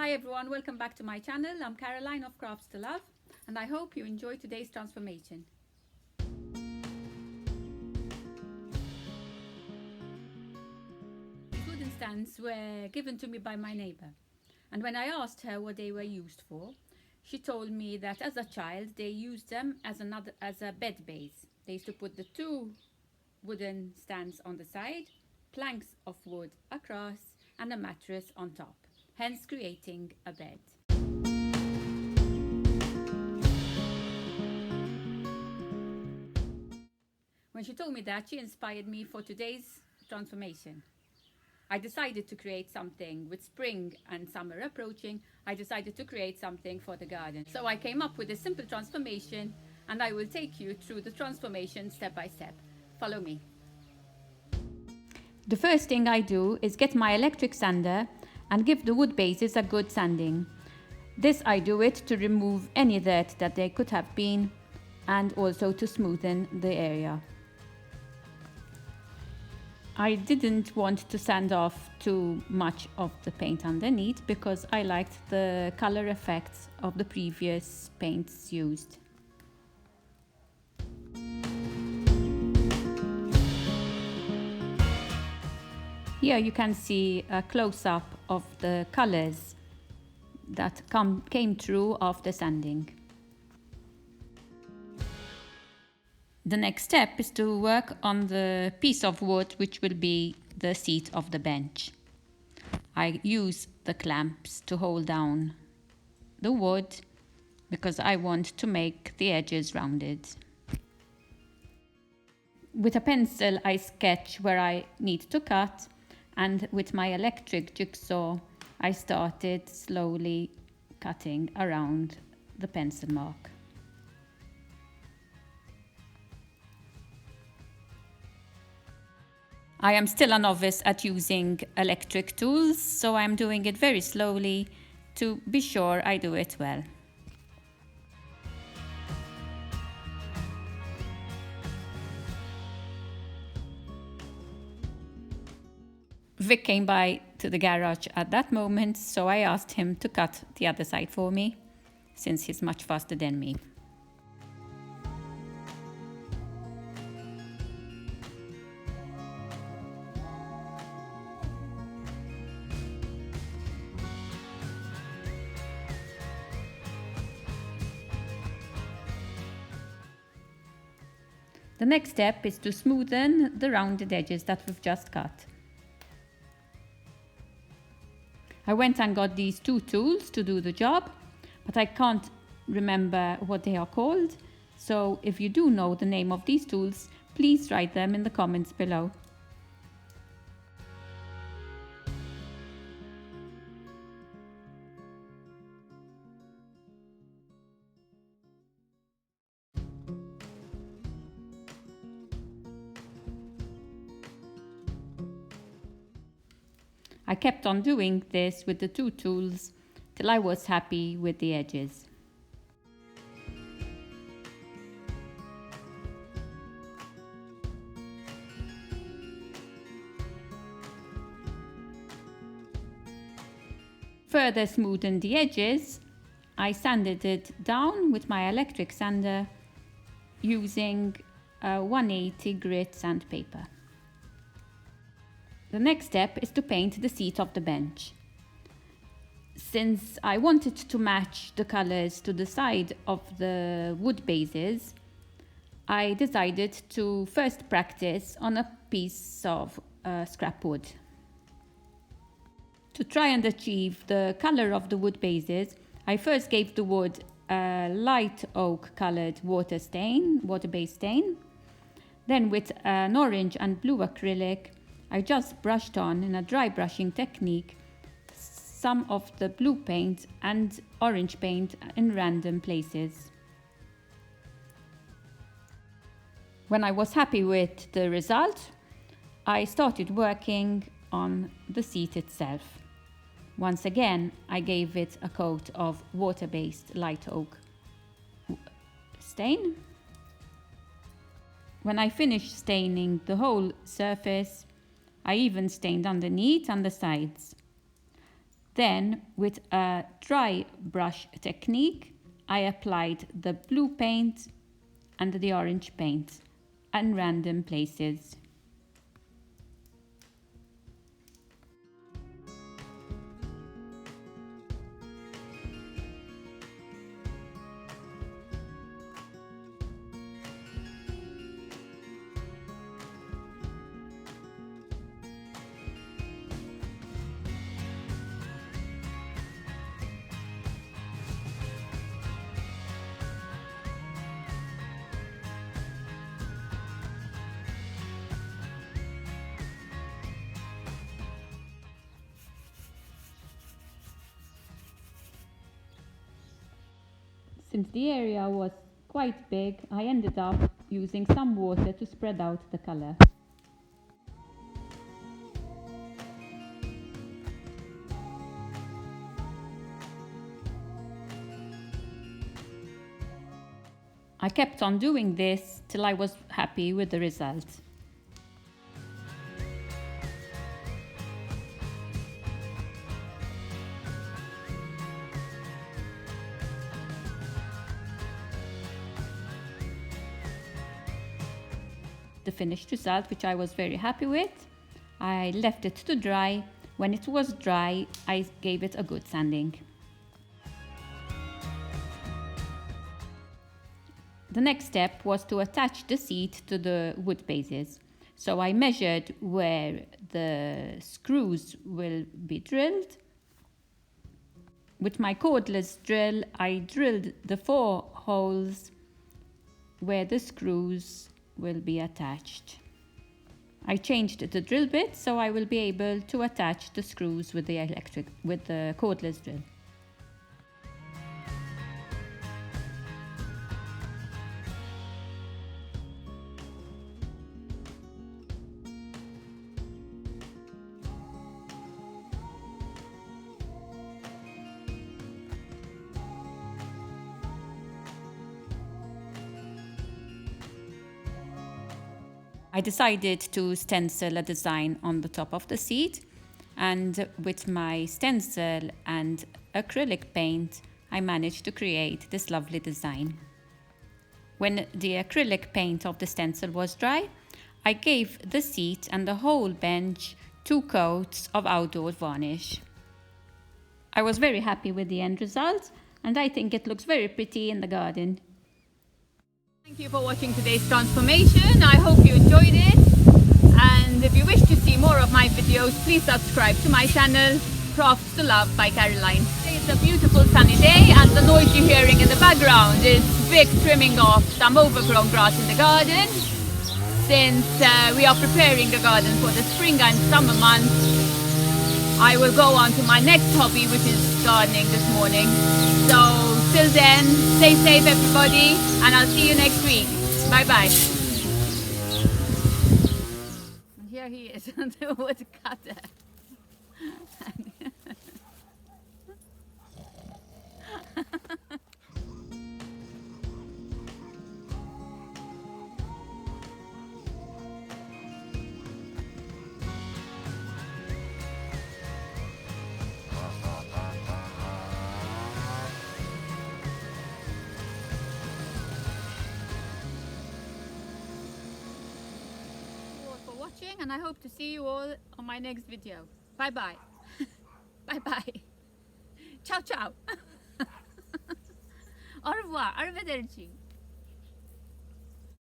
Hi everyone, welcome back to my channel. I'm Caroline of Crafts to Love and I hope you enjoy today's transformation. These wooden stands were given to me by my neighbor, and when I asked her what they were used for, she told me that as a child they used them as a bed base. They used to put the two wooden stands on the side, planks of wood across and a mattress on top, hence creating a bed. When she told me that, she inspired me for today's transformation. I decided to create something with spring and summer approaching. I decided to create something for the garden. So I came up with a simple transformation and I will take you through the transformation step by step. Follow me. The first thing I do is get my electric sander and give the wood bases a good sanding. This I do it to remove any dirt that there could have been and also to smoothen the area. I didn't want to sand off too much of the paint underneath because I liked the color effects of the previous paints used. Here you can see a close-up of the colors that came through after sanding. The next step is to work on the piece of wood which will be the seat of the bench. I use the clamps to hold down the wood because I want to make the edges rounded. With a pencil I sketch where I need to cut, and with my electric jigsaw I started slowly cutting around the pencil mark. I am still a novice at using electric tools, so I'm doing it very slowly to be sure I do it well. Vic came by to the garage at that moment, so I asked him to cut the other side for me, since he's much faster than me. The next step is to smoothen the rounded edges that we've just cut. I went and got these two tools to do the job, but I can't remember what they are called. So if you do know the name of these tools, please write them in the comments below. I kept on doing this with the two tools till I was happy with the edges. Further smoothen the edges, I sanded it down with my electric sander using a 180 grit sandpaper. The next step is to paint the seat of the bench. Since I wanted to match the colors to the side of the wood bases, I decided to first practice on a piece of scrap wood. To try and achieve the color of the wood bases, I first gave the wood a light oak colored water-based stain. Then with an orange and blue acrylic, I just brushed on in a dry brushing technique some of the blue paint and orange paint in random places. When I was happy with the result, I started working on the seat itself. Once again, I gave it a coat of water-based light oak stain. When I finished staining the whole surface, I even stained underneath and the sides. Then, with a dry brush technique, I applied the blue paint and the orange paint in random places. Since the area was quite big, I ended up using some water to spread out the colour. I kept on doing this till I was happy with the result. The finished result, which I was very happy with, I left it to dry. When it was dry, I gave it a good sanding. The next step was to attach the seat to the wood bases. So I measured where the screws will be drilled. With my cordless drill, I drilled the 4 holes where the screws will be attached. I changed the drill bit so I will be able to attach the screws with the cordless drill. I decided to stencil a design on the top of the seat, and with my stencil and acrylic paint, I managed to create this lovely design. When the acrylic paint of the stencil was dry, I gave the seat and the whole bench 2 coats of outdoor varnish. I was very happy with the end result, and I think it looks very pretty in the garden. Thank you for watching today's transformation. I hope you enjoyed it. And if you wish to see more of my videos, please subscribe to my channel, Crafts to Love by Caroline. It's a beautiful sunny day, and the noise you're hearing in the background is Vic trimming off some overgrown grass in the garden. Since we are preparing the garden for the spring and summer months, I will go on to my next hobby, which is gardening this morning. So till then, stay safe everybody, and I'll see you next week. Bye bye. And here he is on the woodcutter. And I hope to see you all on my next video. Bye bye. Bye bye. Ciao ciao. Au revoir. Arrivederci.